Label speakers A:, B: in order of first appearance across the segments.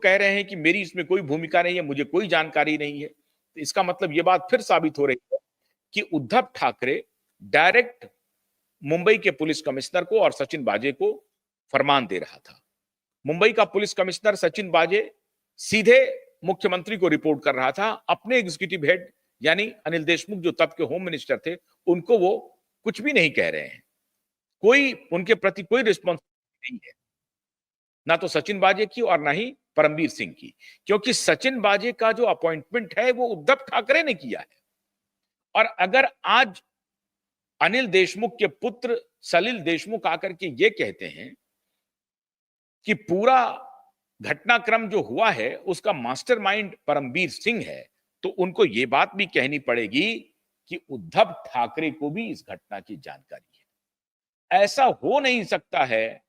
A: कह रहे हैं कि मेरी इसमें कोई भूमिका नहीं है, मुझे कोई जानकारी नहीं है, तो इसका मतलब ये बात फिर साबित हो रही है कि उद्धव ठाकरे डायरेक्ट मुंबई के पुलिस कमिश्नर को और सचिन बाजे को फरमान दे रहा था। मुंबई का पुलिस कमिश्नर सचिन बाजे सीधे मुख्यमंत्री को रिपोर्ट कर रहा था। अपने एग्जीक्यूटिव हेड यानी अनिल देशमुख जो तब के होम मिनिस्टर थे, उनको वो कुछ भी नहीं कह रहे हैं। कोई उनके प्रति कोई रिस्पॉन्सिबिलिटी नहीं है, ना तो सचिन बाजे की और ना ही परमबीर सिंह की, क्योंकि सचिन बाजे का जो अपॉइंटमेंट है वो उद्धव ठाकरे ने किया है। और अगर आज अनिल देशमुख के पुत्र सलिल देशमुख आकर के ये कहते हैं कि पूरा घटनाक्रम जो हुआ है उसका मास्टरमाइंड परमबीर सिंह है, तो उनको ये बात भी कहनी पड़ेगी कि उद्धव ठाकरे को भी इस घटना की जानकारी है। ऐसा हो नहीं सकता है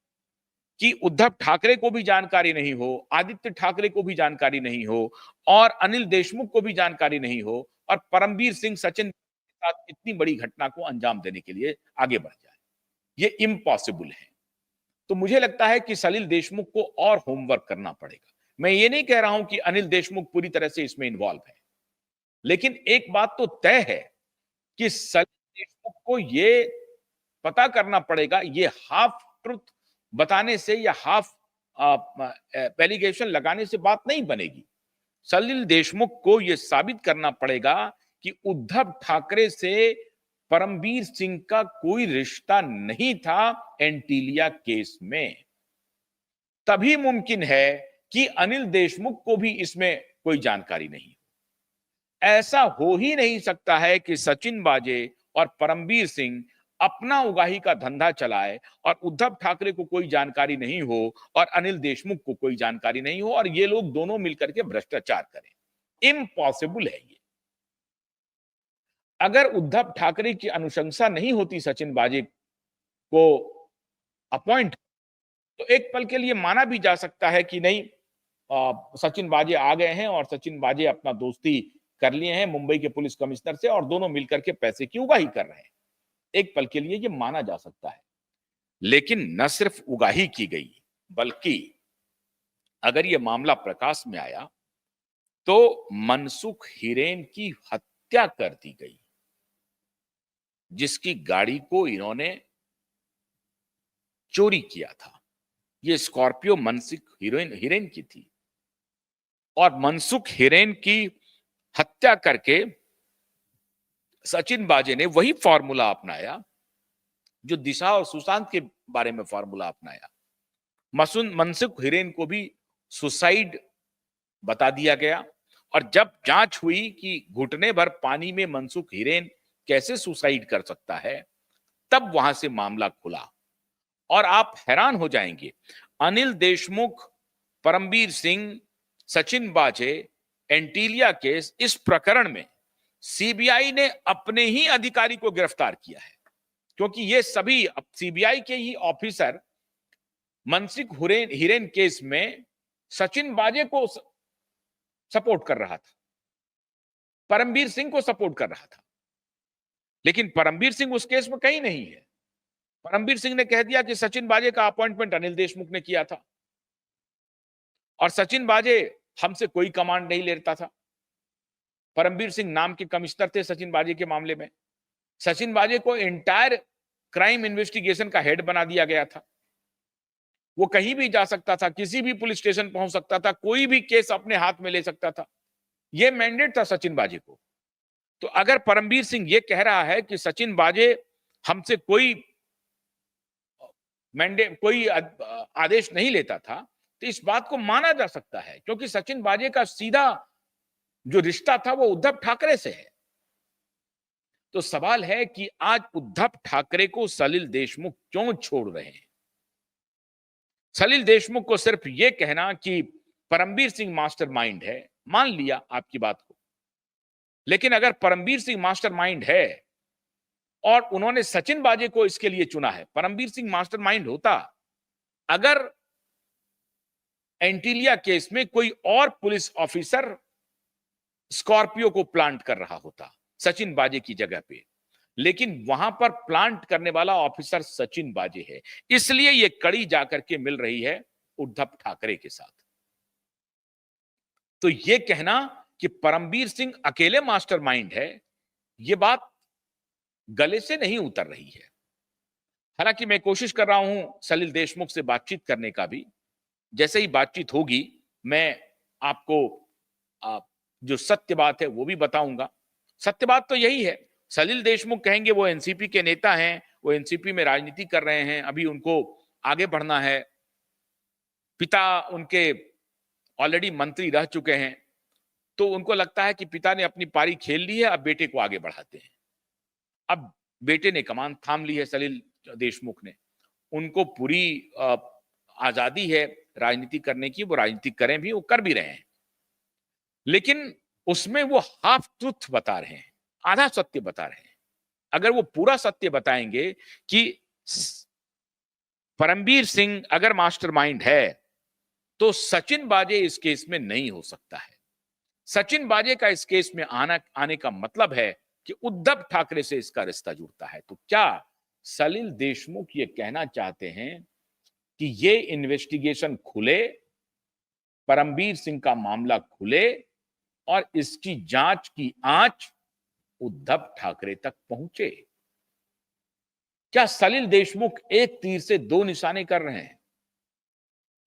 A: कि उद्धव ठाकरे को भी जानकारी नहीं हो, आदित्य ठाकरे को भी जानकारी नहीं हो और अनिल देशमुख को भी जानकारी नहीं हो और परमबीर सिंह सचिन के साथ इतनी बड़ी घटना को अंजाम देने के लिए आगे बढ़ जाए। ये इम्पॉसिबल है। तो मुझे लगता है कि सलिल देशमुख को और होमवर्क करना पड़ेगा। मैं ये नहीं कह रहा हूं कि अनिल देशमुख पूरी तरह से इसमें इन्वॉल्व है, लेकिन एक बात तो तय है कि सलिल देशमुख को ये पता करना पड़ेगा, ये हाफ ट्रुथ बताने से या हाफ एलिगेशन लगाने से बात नहीं बनेगी। सलिल देशमुख को यह साबित करना पड़ेगा कि उद्धव ठाकरे से परमबीर सिंह का कोई रिश्ता नहीं था एंटीलिया केस में। तभी मुमकिन है कि अनिल देशमुख को भी इसमें कोई जानकारी नहीं। ऐसा हो ही नहीं सकता है कि सचिन बाजे और परमबीर सिंह अपना उगाही का धंधा चलाए और उद्धव ठाकरे को कोई जानकारी नहीं हो और अनिल देशमुख को कोई जानकारी नहीं हो और ये लोग दोनों मिलकर के भ्रष्टाचार करें। इम्पॉसिबल है ये। अगर उद्धव ठाकरे की अनुशंसा नहीं होती सचिन बाजे को अपॉइंट, तो एक पल के लिए माना भी जा सकता है कि नहीं, सचिन बाजे आ गए हैं और सचिन बाजे अपना दोस्ती कर लिए हैं मुंबई के पुलिस कमिश्नर से और दोनों मिलकर के पैसे की उगाही कर रहे हैं। एक पल के लिए ये माना जा सकता है, लेकिन न सिर्फ उगाही की गई, बल्कि अगर ये मामला प्रकाश में आया तो मनसुख हिरेन की हत्या कर दी गई, जिसकी गाड़ी को इन्होंने चोरी किया था। ये स्कॉर्पियो मनसुख हिरेन की थी और मनसुख हिरेन की हत्या करके सचिन बाजे ने वही फॉर्मूला अपनाया जो दिशा और सुशांत के बारे में फॉर्मूला अपनाया। मनसुख हिरेन को भी सुसाइड बता दिया गया और जब जांच हुई कि घुटने भर पानी में मनसुख हिरेन कैसे सुसाइड कर सकता है, तब वहां से मामला खुला। और आप हैरान हो जाएंगे, अनिल देशमुख, परमबीर सिंह, सचिन बाजे, एंटीलिया केस, इस प्रकरण में सीबीआई ने अपने ही अधिकारी को गिरफ्तार किया है, क्योंकि ये सभी सीबीआई के ही ऑफिसर मनसुख हिरेन केस में सचिन बाजे को सपोर्ट कर रहा था, परमबीर सिंह को सपोर्ट कर रहा था। लेकिन परमबीर सिंह उस केस में कहीं नहीं है। परमबीर सिंह ने कह दिया कि सचिन बाजे का अपॉइंटमेंट अनिल देशमुख ने किया था और सचिन बाजे हमसे कोई कमांड नहीं लेता था। परमबीर सिंह नाम के कमिश्नर थे सचिन बाजे के मामले में। सचिन बाजे को एंटायर क्राइम इन्वेस्टिगेशन का हेड बना दिया गया था। वो कहीं भी जा सकता था, किसी भी पुलिस स्टेशन पहुंच सकता था, कोई भी केस अपने हाथ में ले सकता था। यह मैंडेट था सचिन बाजे को। तो अगर परमबीर सिंह ये कह रहा है कि सचिन बाजे हमसे कोई आदेश नहीं लेता था, तो इस बात को माना जा सकता है, क्योंकि सचिन बाजे का सीधा जो रिश्ता था वो उद्धव ठाकरे से है। तो सवाल है कि आज उद्धव ठाकरे को सलिल देशमुख क्यों छोड़ रहे हैं। सलिल देशमुख को सिर्फ यह कहना कि परमबीर सिंह मास्टरमाइंड है, मान लिया आपकी बात को, लेकिन अगर परमबीर सिंह मास्टरमाइंड है और उन्होंने सचिन बाजे को इसके लिए चुना है, परमबीर सिंह मास्टरमाइंड होता अगर एंटीलिया केस में कोई और पुलिस ऑफिसर स्कॉर्पियो को प्लांट कर रहा होता सचिन बाजे की जगह पे, लेकिन वहां पर प्लांट करने वाला ऑफिसर सचिन बाजे है, इसलिए यह कड़ी जाकर के मिल रही है उद्धव ठाकरे के साथ। तो ये कहना कि परमबीर सिंह अकेले मास्टरमाइंड है, ये बात गले से नहीं उतर रही है। हालांकि मैं कोशिश कर रहा हूं सलिल देशमुख से बातचीत करने का भी। जैसे ही बातचीत होगी मैं आपको जो सत्य बात है वो भी बताऊंगा। सत्य बात तो यही है, सलिल देशमुख कहेंगे वो एनसीपी के नेता हैं, वो एनसीपी में राजनीति कर रहे हैं, अभी उनको आगे बढ़ना है, पिता उनके ऑलरेडी मंत्री रह चुके हैं, तो उनको लगता है कि पिता ने अपनी पारी खेल ली है, अब बेटे को आगे बढ़ाते हैं। अब बेटे ने कमान थाम ली है, सलिल देशमुख ने, उनको पूरी आजादी है राजनीति करने की, वो राजनीति करें भी, वो कर भी रहे हैं, लेकिन उसमें वो हाफ ट्रुथ बता रहे हैं, आधा सत्य बता रहे हैं। अगर वो पूरा सत्य बताएंगे कि परमबीर सिंह अगर मास्टरमाइंड है तो सचिन बाजे इस केस में नहीं हो सकता है। सचिन बाजे का इस केस में आने का मतलब है कि उद्धव ठाकरे से इसका रिश्ता जुड़ता है। तो क्या सलिल देशमुख ये कहना चाहते हैं कि ये इन्वेस्टिगेशन खुले, परमबीर सिंह का मामला खुले और इसकी जांच की आंच उद्धव ठाकरे तक पहुंचे? क्या सलिल देशमुख एक तीर से दो निशाने कर रहे हैं?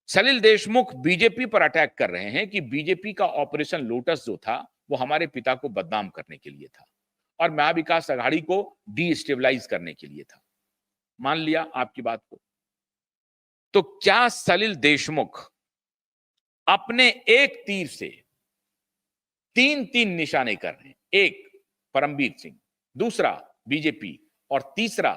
A: सलिल देशमुख बीजेपी पर अटैक कर रहे हैं कि बीजेपी का ऑपरेशन लोटस जो था वो हमारे पिता को बदनाम करने के लिए था और महाविकास आघाड़ी को डीस्टेबलाइज करने के लिए था। मान लिया आपकी बात को, तो क्या सलिल देशमुख अपने एक तीर से तीन तीन निशाने कर रहे हैं? एक परमबीर सिंह, दूसरा बीजेपी और तीसरा